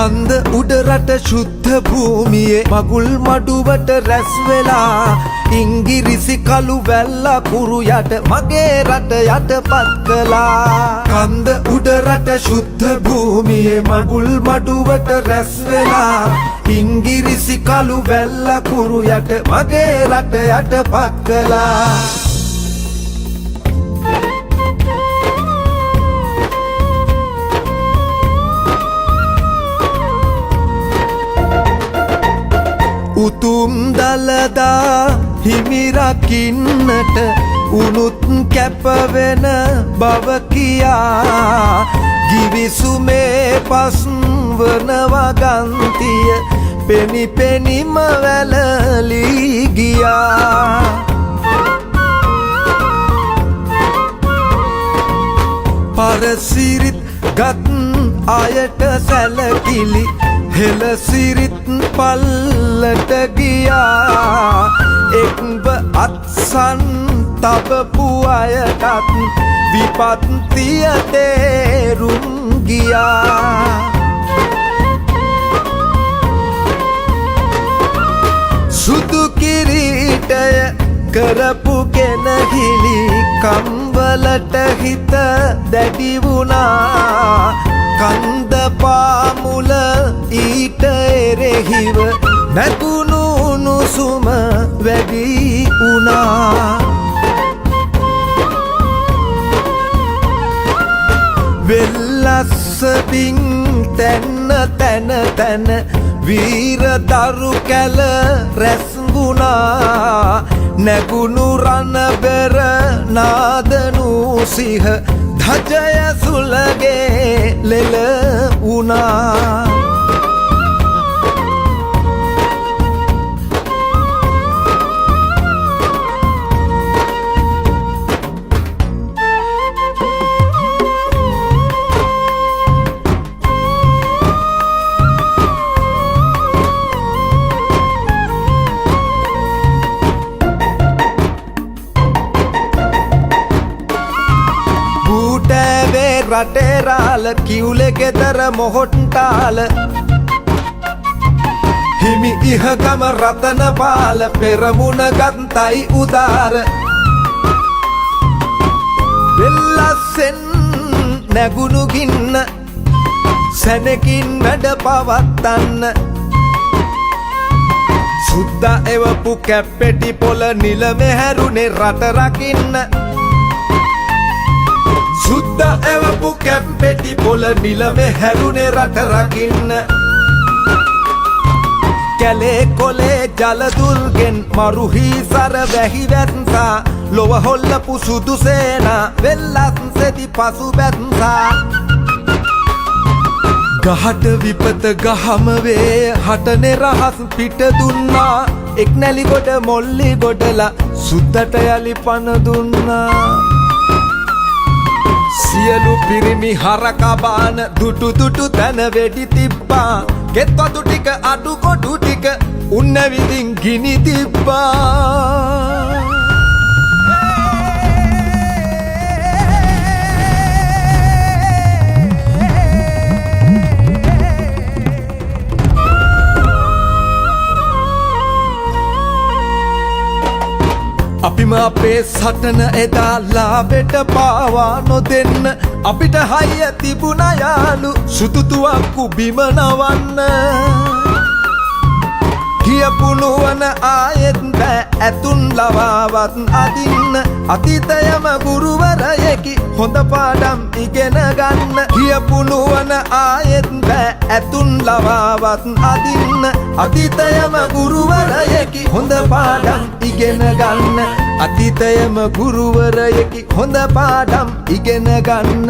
කන්ද උඩරට ශුද්ධ භූමියේ මගුල් මඩුවට රැස් වෙලා ඉංගිරිසි කළු වැල්ල කුරු යට මගේ රට යටපත් කළා. කන්ද උඩරට ශුද්ධ භූමියේ මගුල් මඩුවට රැස් වෙලා ඉංගිරිසි කළු වැල්ල කුරු යට මගේ රට යටපත් කළා. උතුම් දළදා හිමිරකින්නට උනුත් කැපවෙන බව කියා ගිවිසුමේ පස් වන වගන්තිය පෙනි පෙනිම වැළලී ගියා. පරසිරිත් ගත් අයට සැලකිලි හෙළසිරිත් පල්ලට ගියා. එක්ව අත්සන් තබපු අයටත් විපත්තිය තේරුම් ගියා. සුදු කිරීටය කරපු කෙනහිලි කම්වලට හිත දැඩි වුණා. කන්ද පාමුල ඊට එරෙහිව නැගුණු උණුසුම වැඩි වුණා. වෙල්ලස්ස බින් තැන්න තැන තැන වීර දරු කැල රැස් වුණා. නැගුණු රණබෙර නාදනු සිහ ධජය සුලගේ ලෙල වුණා. රටේ රාල කිව්ලෙ ගෙදර මොහොට්ටාල හිමි ඉහගම රතන පාල පෙරමුණ ගන්තයි උදාර. වෙල්ලස්සෙන් නැගුණු ගින්න සැනකින් වැඩ පවත්තන්න. සුද්දා එවපු කැප්පෙටි පොළ නිලමෙ හැරුණේ රට රකින්න. සුද්දා එවපු කැප්පෙටි පොළ නිලමෙ හැරුණේ රට රකින්න. කැලේ කොලේ ජලදුල්ගෙන් මරුහි සර වැහි වැත්සා ලොව හොල්ලපු සුදු සේනා වෙල්ලස්සෙදි පසු බැත්සා. ගහට විපත ගහම වේ හටනේ රහස් පිට දුන්නා. එක් නැලි ගොඩ මොල්ලි ගොඩලා සුද්දට යලි පණ දුන්නා. සියලු පිරිමි හරකබාන දුටු දුටු තැන වෙඩි තිබ්බා. ගෙත්වතු ටික අඩු කොඩු ටික උන්න විදින් ගිනි තිබ්බා. අපිම අපේ සටන එදා ලාබෙට පාවා නොදෙන්න. අපිට හයිය තිබුණ යාලු සුදුතුවක්කු බිම නවන්න. කියපුනුවන ආයෙත් බෑ ඇතුන් ලවාවත් අදින්න. අතීතයම ගුරුවරයෙකි හොඳ පාඩම් ඉගෙන ගන්න. කියපුනුවන ආයෙත් බෑ ඇතුන් ලවාවත් අදින්න. අතීතයම ගුරුවරයෙකි හොඳ පාඩම් ඉගෙන ගන්න. අතීතයම ගුරුවරයෙකි හොඳ පාඩම් ඉගෙන ගන්න.